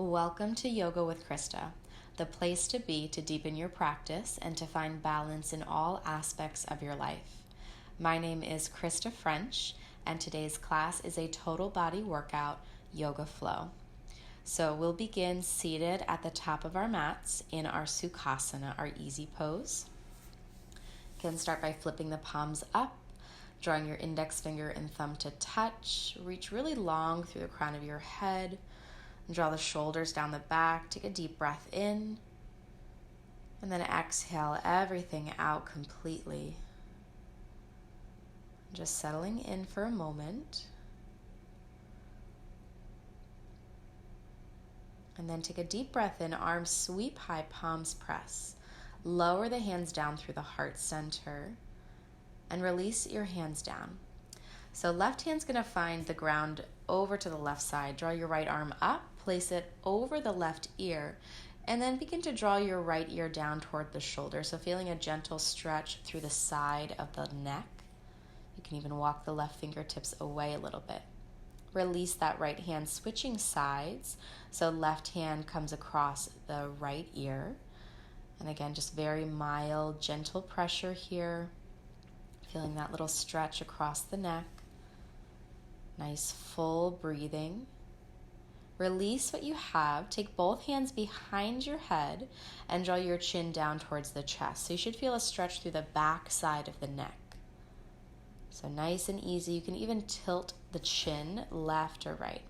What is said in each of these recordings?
Welcome to Yoga with Krysta, the place to be to deepen your practice and to find balance in all aspects of your life. My name is Krysta French, and today's class is a total body workout, Yoga Flow. So we'll begin seated at the top of our mats in our Sukhasana, our easy pose. You can start by flipping the palms up, drawing your index finger and thumb to touch. Reach really long through the crown of your head. Draw the shoulders down the back. Take a deep breath in. And then exhale everything out completely. Just settling in for a moment. And then take a deep breath in. Arms sweep high, palms press. Lower the hands down through the heart center. And release your hands down. So left hand's going to find the ground over to the left side. Draw your right arm up. Place it over the left ear, and then begin to draw your right ear down toward the shoulder. So feeling a gentle stretch through the side of the neck. You can even walk the left fingertips away a little bit. Release that right hand, switching sides. So left hand comes across the right ear. And again, just very mild, gentle pressure here. Feeling that little stretch across the neck. Nice full breathing. Release what you have. Take both hands behind your head and draw your chin down towards the chest. So you should feel a stretch through the back side of the neck. So nice and easy. You can even tilt the chin left or right.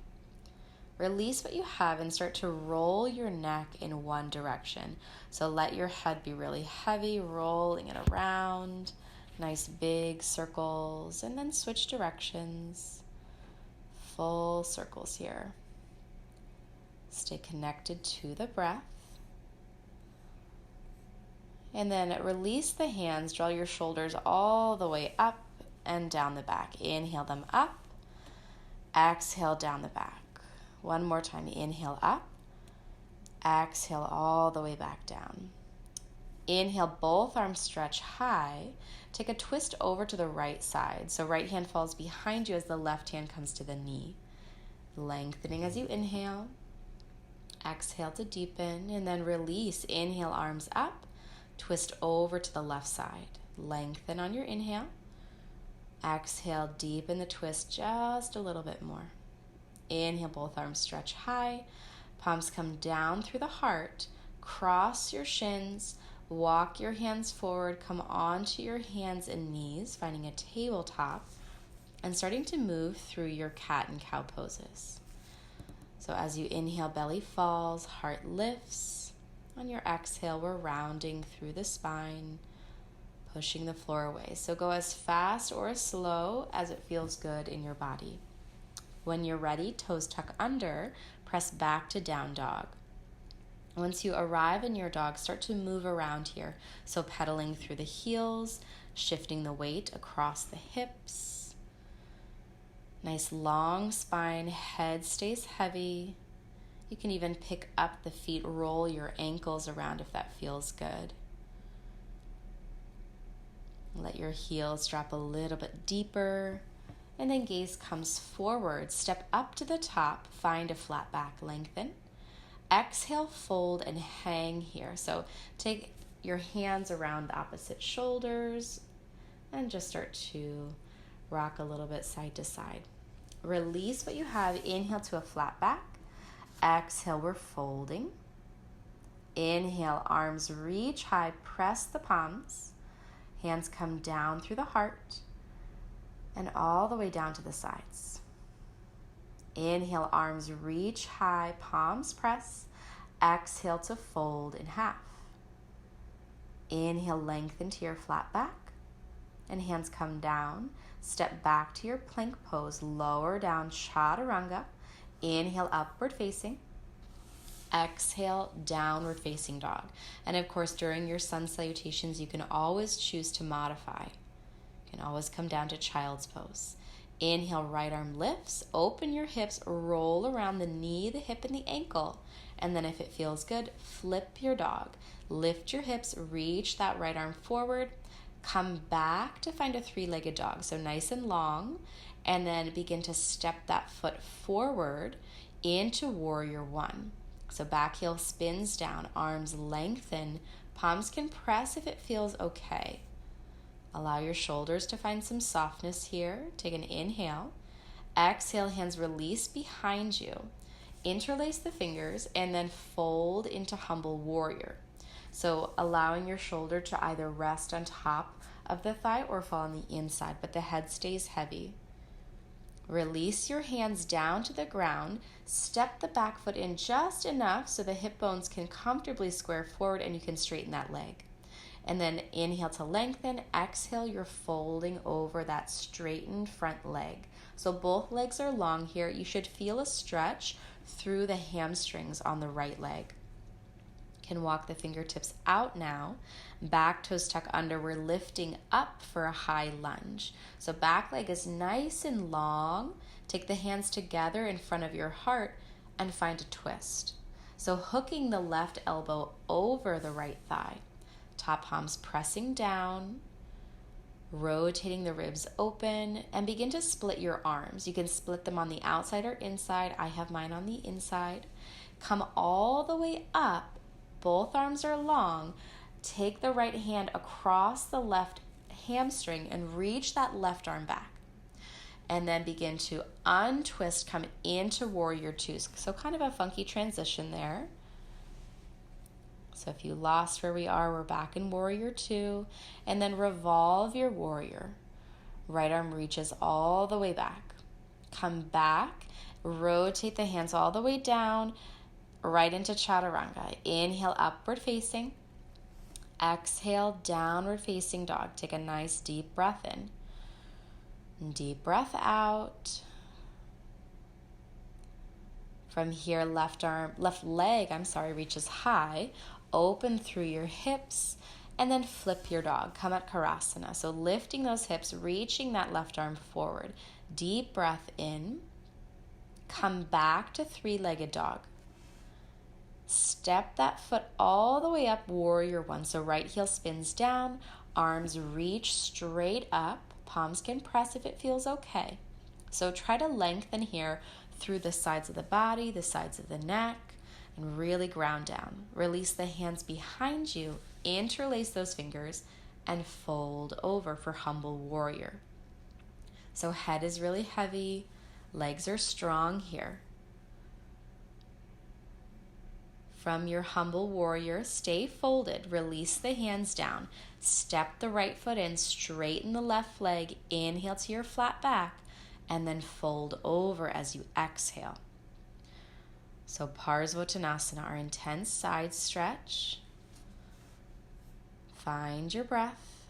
Release what you have and start to roll your neck in one direction. So let your head be really heavy, rolling it around. Nice big circles, and then switch directions. Full circles here. Stay connected to the breath. And then release the hands. Draw your shoulders all the way up and down the back. Inhale them up. Exhale down the back. One more time. Inhale up. Exhale all the way back down. Inhale, both arms stretch high. Take a twist over to the right side. So right hand falls behind you as the left hand comes to the knee. Lengthening as you inhale. Exhale to deepen, and then release. Inhale, arms up. Twist over to the left side. Lengthen on your inhale. Exhale, deepen the twist just a little bit more. Inhale, both arms stretch high. Palms come down through the heart. Cross your shins. Walk your hands forward. Come onto your hands and knees, finding a tabletop, and starting to move through your cat and cow poses. So as you inhale, belly falls, heart lifts. On your exhale, we're rounding through the spine, pushing the floor away. So go as fast or as slow as it feels good in your body. When you're ready, toes tuck under, press back to down dog. Once you arrive in your dog, start to move around here. So pedaling through the heels, shifting the weight across the hips. Nice long spine, head stays heavy. You can even pick up the feet, roll your ankles around if that feels good. Let your heels drop a little bit deeper, and then gaze comes forward. Step up to the top, find a flat back, lengthen. Exhale, fold, and hang here. So take your hands around the opposite shoulders and just start to rock a little bit side to side. Release what you have. Inhale to a flat back. Exhale, we're folding. Inhale, arms reach high, press the palms. Hands come down through the heart and all the way down to the sides. Inhale, arms reach high, palms press. Exhale to fold in half. Inhale, lengthen to your flat back. And hands come down. Step back to your plank pose. Lower down, chaturanga. Inhale, upward facing. Exhale, downward facing dog. And of course, during your sun salutations, you can always choose to modify. You can always come down to child's pose. Inhale, right arm lifts. Open your hips. Roll around the knee, the hip, and the ankle. And then if it feels good, flip your dog. Lift your hips. Reach that right arm forward. Come back to find a three-legged dog, so nice and long, and then begin to step that foot forward into warrior one. So back heel spins down, arms lengthen, palms can press if it feels okay. Allow your shoulders to find some softness here. Take an inhale. Exhale, hands release behind you. Interlace the fingers and then fold into humble warrior. So allowing your shoulder to either rest on top of the thigh or fall on the inside, but the head stays heavy. Release your hands down to the ground. Step the back foot in just enough so the hip bones can comfortably square forward and you can straighten that leg. And then inhale to lengthen. Exhale, you're folding over that straightened front leg. So both legs are long here. You should feel a stretch through the hamstrings on the right leg. Can walk the fingertips out now. Back toes tuck under. We're lifting up for a high lunge. So back leg is nice and long. Take the hands together in front of your heart and find a twist. So hooking the left elbow over the right thigh. Top palms pressing down. Rotating the ribs open and begin to split your arms. You can split them on the outside or inside. I have mine on the inside. Come all the way up. Both arms are long. Take the right hand across the left hamstring and reach that left arm back. And then begin to untwist, come into warrior two. So kind of a funky transition there. So if you lost where we are, we're back in warrior two. And then revolve your warrior. Right arm reaches all the way back. Come back, rotate the hands all the way down, right into chaturanga. Inhale, upward facing. Exhale, downward facing dog. Take a nice deep breath in. Deep breath out. From here, left leg reaches high. Open through your hips and then flip your dog. Come at Karasana. So lifting those hips, reaching that left arm forward. Deep breath in. Come back to three-legged dog. Step that foot all the way up, warrior one. So right heel spins down, arms reach straight up. Palms can press if it feels okay. So try to lengthen here through the sides of the body, the sides of the neck, and really ground down. Release the hands behind you, interlace those fingers, and fold over for humble warrior. So head is really heavy, legs are strong here. From your humble warrior, stay folded, release the hands down, step the right foot in, straighten the left leg, inhale to your flat back, and then fold over as you exhale. So Parsvottanasana, our intense side stretch. Find your breath.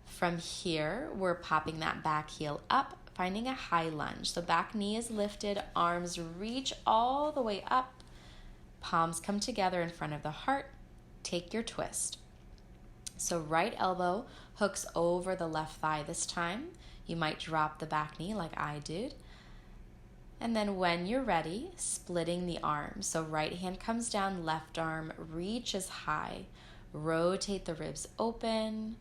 From here, we're popping that back heel up, finding a high lunge. So back knee is lifted, arms reach all the way up. Palms come together in front of the heart. Take your twist. So right elbow hooks over the left thigh this time. You might drop the back knee like I did. And then when you're ready, splitting the arms. So right hand comes down, left arm reaches high. Rotate the ribs open.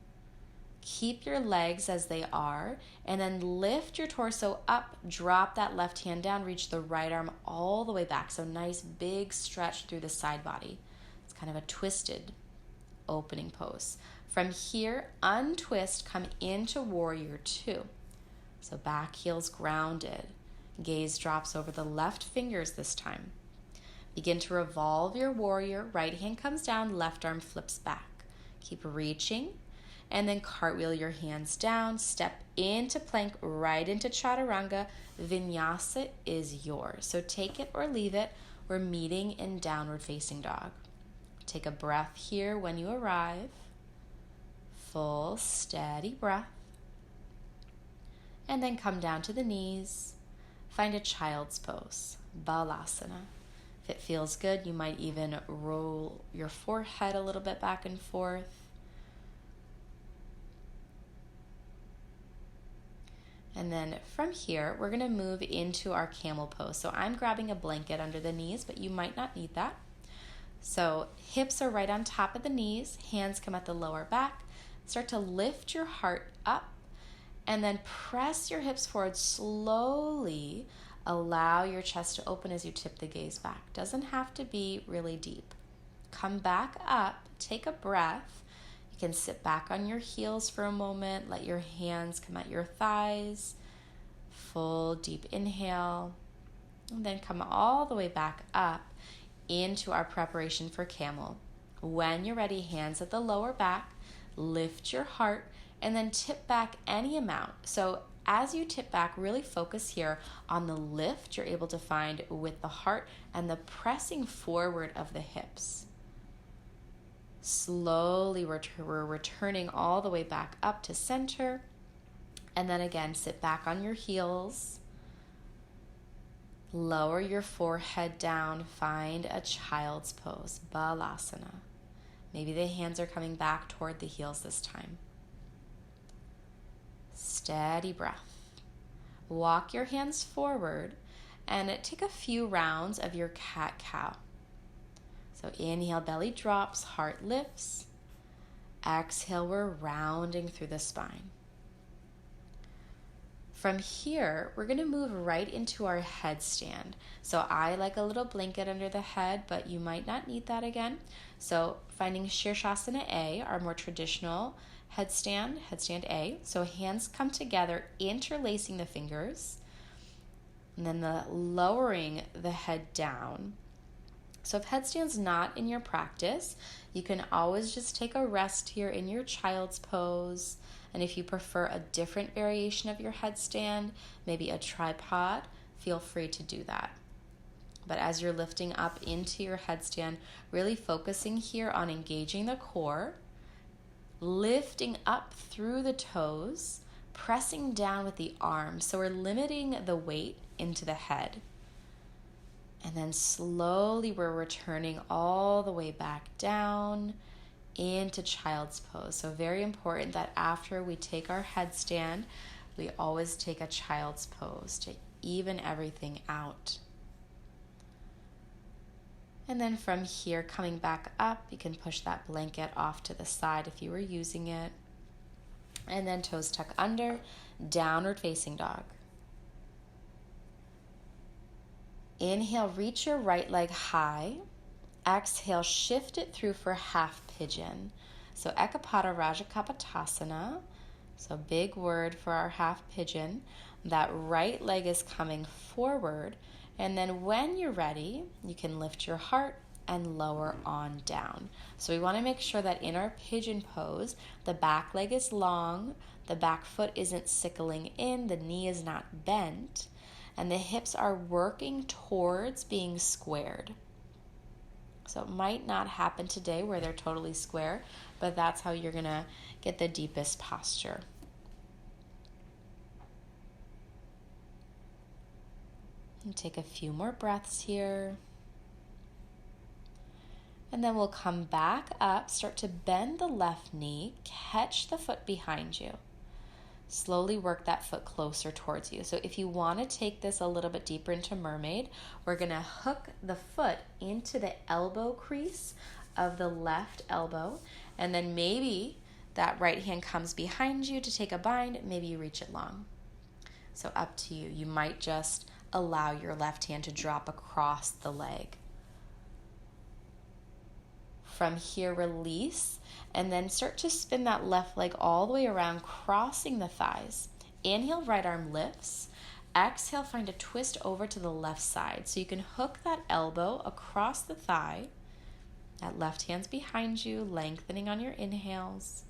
Keep your legs as they are. And then lift your torso up, drop that left hand down, reach the right arm all the way back. So nice big stretch through the side body. It's kind of a twisted opening pose. From here, untwist, come into warrior two. So back heel's grounded. Gaze drops over the left fingers this time. Begin to revolve your warrior. Right hand comes down, left arm flips back. Keep reaching. And then cartwheel your hands down. Step into plank, right into chaturanga. Vinyasa is yours. So take it or leave it. We're meeting in downward facing dog. Take a breath here when you arrive. Full, steady breath. And then come down to the knees. Find a child's pose, Balasana. If it feels good, you might even roll your forehead a little bit back and forth. And then from here, we're going to move into our camel pose. So I'm grabbing a blanket under the knees, but you might not need that. So hips are right on top of the knees, hands come at the lower back. Start to lift your heart up and then press your hips forward slowly. Allow your chest to open as you tip the gaze back. Doesn't have to be really deep. Come back up, take a breath. You can sit back on your heels for a moment. Let your hands come at your thighs. Full deep inhale. And then come all the way back up into our preparation for camel. When you're ready, hands at the lower back. Lift your heart and then tip back any amount. So as you tip back, really focus here on the lift you're able to find with the heart and the pressing forward of the hips. Slowly, we're returning all the way back up to center. And then again, sit back on your heels. Lower your forehead down. Find a child's pose, balasana. Maybe the hands are coming back toward the heels this time. Steady breath. Walk your hands forward and take a few rounds of your cat-cow. So inhale, belly drops, heart lifts. Exhale, we're rounding through the spine. From here, we're going to move right into our headstand. So I like a little blanket under the head, but you might not need that again. So finding Shirshasana A, our more traditional headstand A. So hands come together, interlacing the fingers, and then lowering the head down. So if headstand's not in your practice, you can always just take a rest here in your child's pose. And if you prefer a different variation of your headstand, maybe a tripod, feel free to do that. But as you're lifting up into your headstand, really focusing here on engaging the core, lifting up through the toes, pressing down with the arms. So we're limiting the weight into the head. And then slowly we're returning all the way back down into child's pose. So very important that after we take our headstand, we always take a child's pose to even everything out. And then from here, coming back up, you can push that blanket off to the side if you were using it. And then toes tuck under, downward facing dog. Inhale, reach your right leg high. Exhale, shift it through for half pigeon. So Ekapada Rajakapotasana. So big word for our half pigeon. That right leg is coming forward. And then when you're ready, you can lift your heart and lower on down. So we want to make sure that in our pigeon pose, the back leg is long, the back foot isn't sickling in, the knee is not bent, and the hips are working towards being squared. So it might not happen today where they're totally square, but that's how you're going to get the deepest posture. And take a few more breaths here. And then we'll come back up, start to bend the left knee, catch the foot behind you. Slowly work that foot closer towards you. So if you want to take this a little bit deeper into mermaid, we're going to hook the foot into the elbow crease of the left elbow. And then maybe that right hand comes behind you to take a bind. Maybe you reach it long. So up to you. You might just allow your left hand to drop across the leg. From here, release, and then start to spin that left leg all the way around, crossing the thighs. Inhale, right arm lifts. Exhale, find a twist over to the left side. So you can hook that elbow across the thigh. That left hand's behind you, lengthening on your inhales,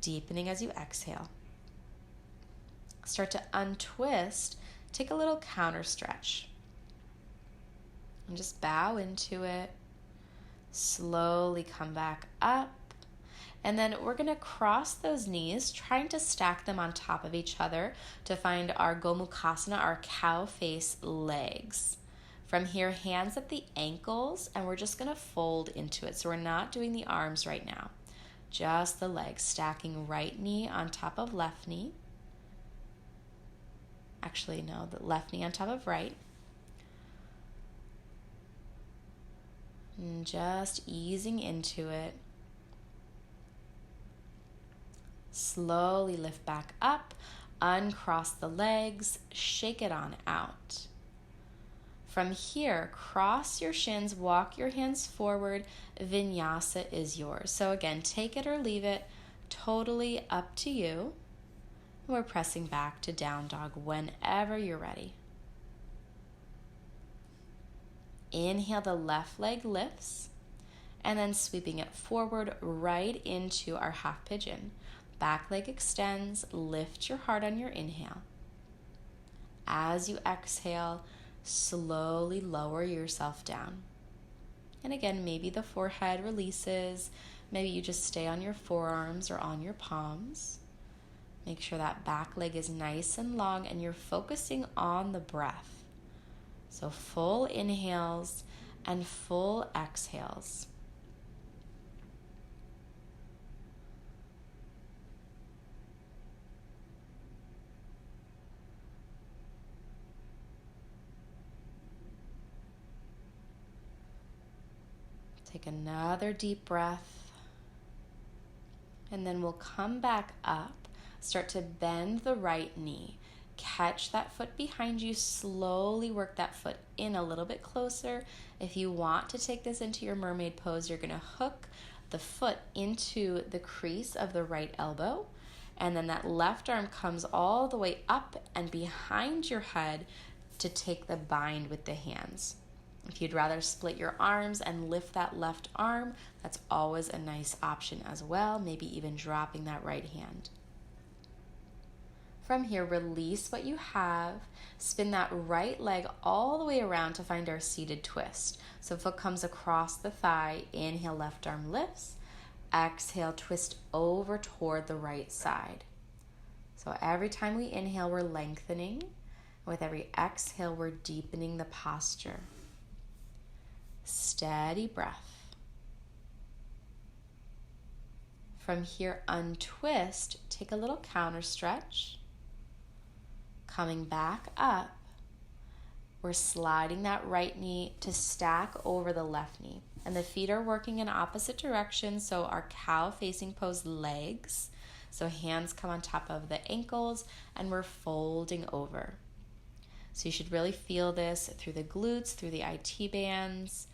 deepening as you exhale. Start to untwist. Take a little counter stretch. And just bow into it. Slowly come back up. And then we're going to cross those knees, trying to stack them on top of each other to find our Gomukhasana, our cow face legs. From here, hands at the ankles, and we're just going to fold into it. So we're not doing the arms right now, just the legs, stacking right knee on top of left knee. Actually, no, the left knee on top of right. And just easing into it. Slowly lift back up, uncross the legs, shake it on out. From here, cross your shins, walk your hands forward. Vinyasa is yours. So again, take it or leave it, totally up to you. We're pressing back to down dog whenever you're ready. Inhale, the left leg lifts, and then sweeping it forward right into our half pigeon. Back leg extends, lift your heart on your inhale. As you exhale, slowly lower yourself down. And again, maybe the forehead releases. Maybe you just stay on your forearms or on your palms. Make sure that back leg is nice and long and you're focusing on the breath. So full inhales and full exhales. Take another deep breath. And then we'll come back up. Start to bend the right knee. Catch that foot behind you. Slowly work that foot in a little bit closer. If you want to take this into your mermaid pose, you're going to hook the foot into the crease of the right elbow. And then that left arm comes all the way up and behind your head to take the bind with the hands. If you'd rather split your arms and lift that left arm, that's always a nice option as well, maybe even dropping that right hand. From here, release what you have, spin that right leg all the way around to find our seated twist. So foot comes across the thigh, inhale, left arm lifts, exhale, twist over toward the right side. So every time we inhale, we're lengthening. With every exhale, we're deepening the posture. Steady breath. From here, untwist, take a little counter stretch. Coming back up, we're sliding that right knee to stack over the left knee. And the feet are working in opposite directions, so our cow facing pose legs. So hands come on top of the ankles and we're folding over. So you should really feel this through the glutes, through the IT bands.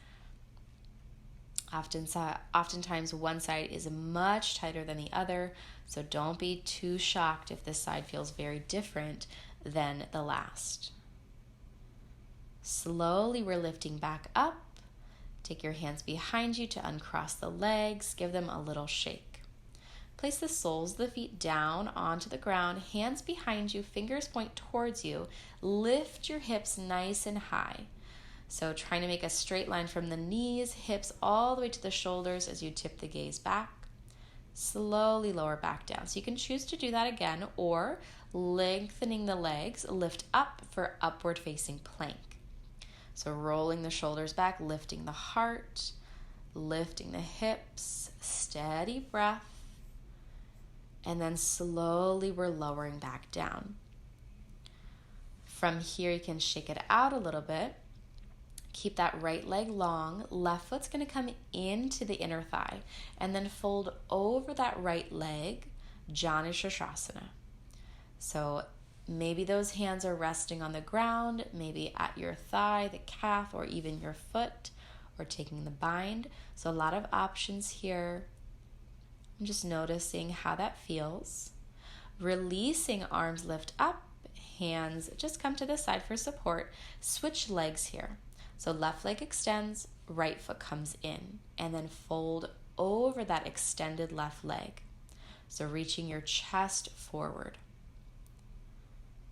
Oftentimes one side is much tighter than the other, so don't be too shocked if this side feels very different than the last. Slowly we're lifting back up. Take your hands behind you to uncross the legs, give them a little shake. Place the soles of the feet down onto the ground, hands behind you, fingers point towards you. Lift your hips nice and high. So trying to make a straight line from the knees, hips all the way to the shoulders as you tip the gaze back. Slowly lower back down. So you can choose to do that again, or lengthening the legs, lift up for upward facing plank. So rolling the shoulders back, lifting the heart, lifting the hips, steady breath. And then slowly we're lowering back down. From here you can shake it out a little bit. Keep that right leg long. Left foot's going to come into the inner thigh and then fold over that right leg, Janu Shirshasana. So maybe those hands are resting on the ground, maybe at your thigh, the calf, or even your foot, or taking the bind. So a lot of options here. I'm just noticing how that feels. Releasing, arms lift up, hands just come to the side for support. Switch legs here. So left leg extends, right foot comes in, and then fold over that extended left leg. So reaching your chest forward.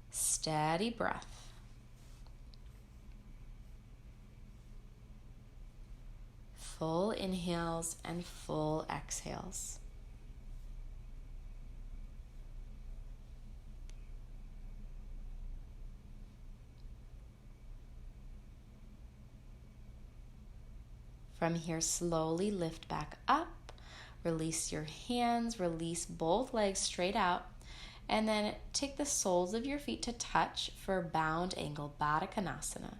Steady breath. Full inhales and full exhales. From here, slowly lift back up, release your hands, release both legs straight out, and then take the soles of your feet to touch for bound angle, Baddha Konasana.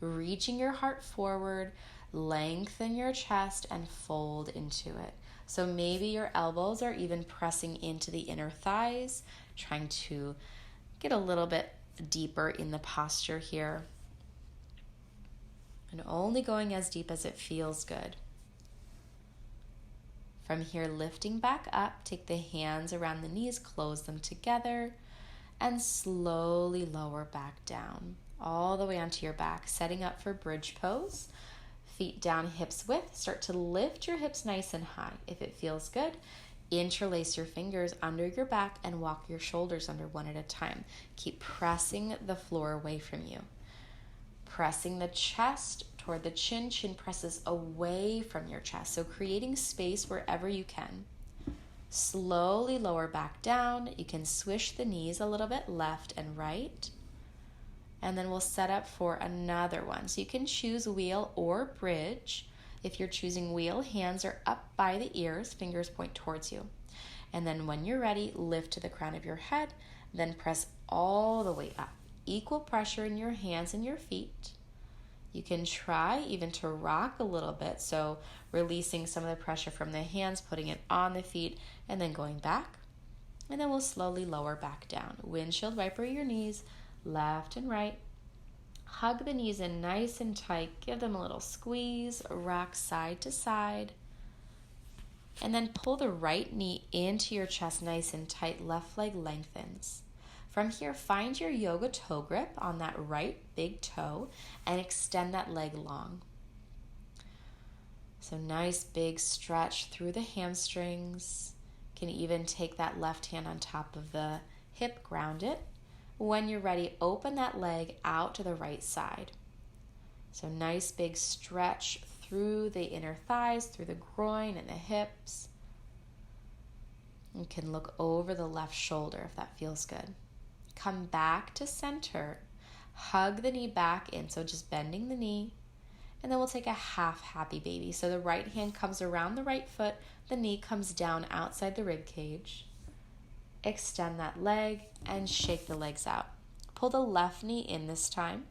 Reaching your heart forward, lengthen your chest, and fold into it. So maybe your elbows are even pressing into the inner thighs, trying to get a little bit deeper in the posture here. and only going as deep as it feels good. From here, lifting back up, take the hands around the knees, close them together, and slowly lower back down, all the way onto your back, setting up for bridge pose. Feet down, hips width. Start to lift your hips nice and high. If it feels good, interlace your fingers under your back and walk your shoulders under one at a time. Keep pressing the floor away from you. Pressing the chest toward the chin. Chin presses away from your chest, so creating space wherever you can. Slowly lower back down. You can swish the knees a little bit left and right. And then we'll set up for another one. So you can choose wheel or bridge. If you're choosing wheel, hands are up by the ears, fingers point towards you. And then when you're ready, lift to the crown of your head, then press all the way up. Equal pressure in your hands and your feet. You can try even to rock a little bit, so releasing some of the pressure from the hands, putting it on the feet, and then going back. And then we'll slowly lower back down. Windshield wiper your knees, left and right. Hug the knees in nice and tight. Give them a little squeeze. Rock side to side. And then pull the right knee into your chest nice and tight. Left leg lengthens. From here, find your yoga toe grip on that right big toe and extend that leg long. So nice big stretch through the hamstrings. Can even take that left hand on top of the hip, ground it. When you're ready, open that leg out to the right side. So nice big stretch through the inner thighs, through the groin and the hips. You can look over the left shoulder if that feels good. Come back to center. Hug the knee back in, so just bending the knee. And then we'll take a half happy baby. So the right hand comes around the right foot, the knee comes down outside the rib cage. Extend that leg and shake the legs out. Pull the left knee in this time.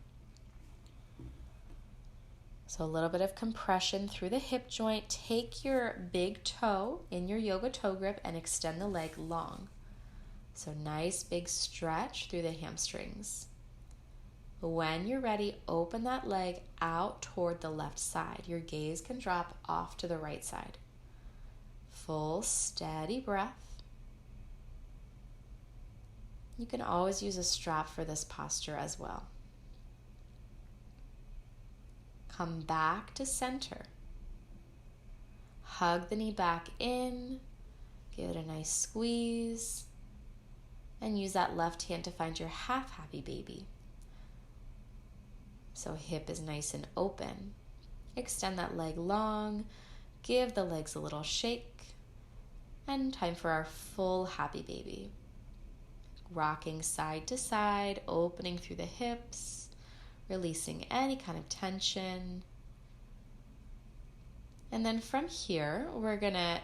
So a little bit of compression through the hip joint. Take your big toe in your yoga toe grip and extend the leg long. So nice big stretch through the hamstrings. When you're ready, open that leg out toward the left side. Your gaze can drop off to the right side. Full steady breath. You can always use a strap for this posture as well. Come back to center. Hug the knee back in. Give it a nice squeeze. And use that left hand to find your half happy baby. So hip is nice and open. Extend that leg long. Give the legs a little shake. And time for our full happy baby. Rocking side to side, opening through the hips, releasing any kind of tension. And then from here, we're going to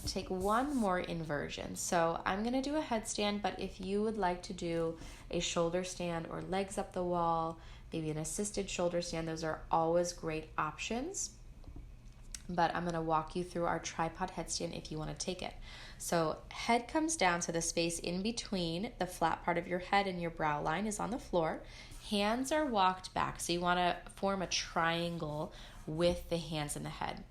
take one more inversion. So I'm going to do a headstand, but if you would like to do a shoulder stand or legs up the wall, maybe an assisted shoulder stand, those are always great options. But I'm going to walk you through our tripod headstand if you want to take it. So head comes down, so the space in between the flat part of your head and your brow line is on the floor. Hands are walked back, so you want to form a triangle with the hands and the head.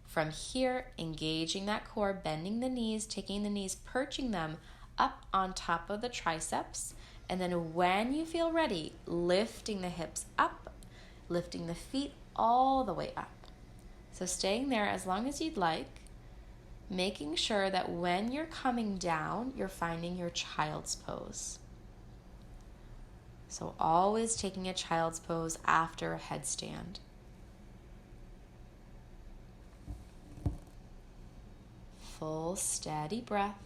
From here, engaging that core, bending the knees, taking the knees, perching them up on top of the triceps. And then when you feel ready, lifting the hips up, lifting the feet all the way up. So staying there as long as you'd like, making sure that when you're coming down, you're finding your child's pose. So always taking a child's pose after a headstand. Full steady breath.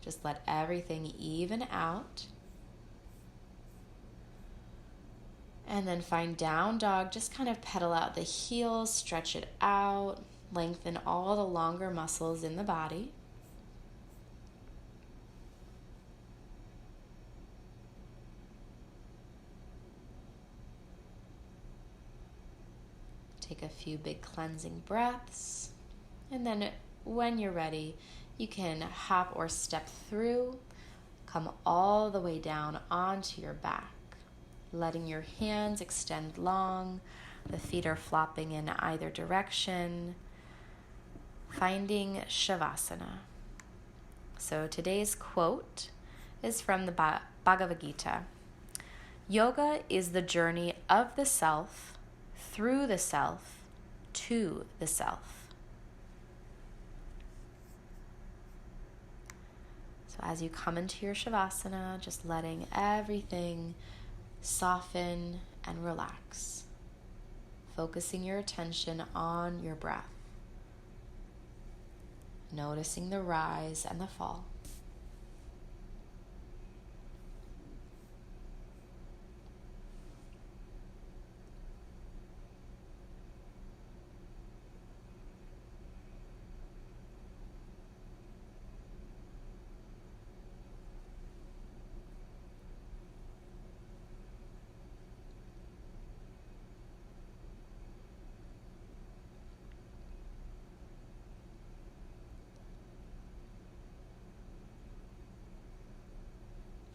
Just let everything even out. And then find down dog. Just kind of pedal out the heels, stretch it out, lengthen all the longer muscles in the body. Take a few big cleansing breaths. And then when you're ready, you can hop or step through, come all the way down onto your back. Letting your hands extend long, The feet are flopping in either direction, finding Shavasana. So today's quote is from the Bhagavad Gita. Yoga is the journey of the self, through the self, to the self. So as you come into your Shavasana, just letting everything soften and relax, focusing your attention on your breath, noticing the rise and the fall.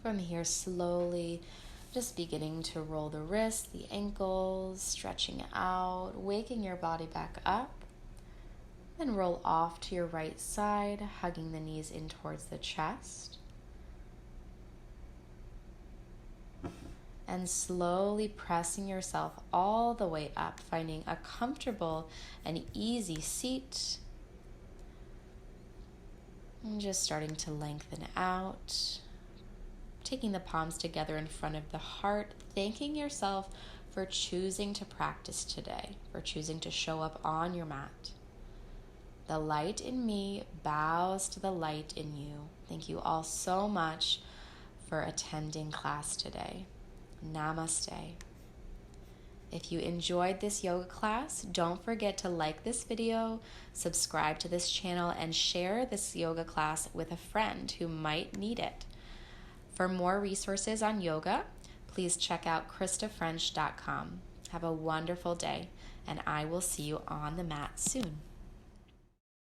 From here, slowly just beginning to roll the wrists, the ankles, stretching out, waking your body back up. Then roll off to your right side, hugging the knees in towards the chest. And slowly pressing yourself all the way up, finding a comfortable and easy seat. And just starting to lengthen out. Taking the palms together in front of the heart, thanking yourself for choosing to practice today, for choosing to show up on your mat. The light in me bows to the light in you. Thank you all so much for attending class today. Namaste. If you enjoyed this yoga class, don't forget to like this video, subscribe to this channel, and share this yoga class with a friend who might need it. For more resources on yoga, please check out krystafrench.com. Have a wonderful day, and I will see you on the mat soon.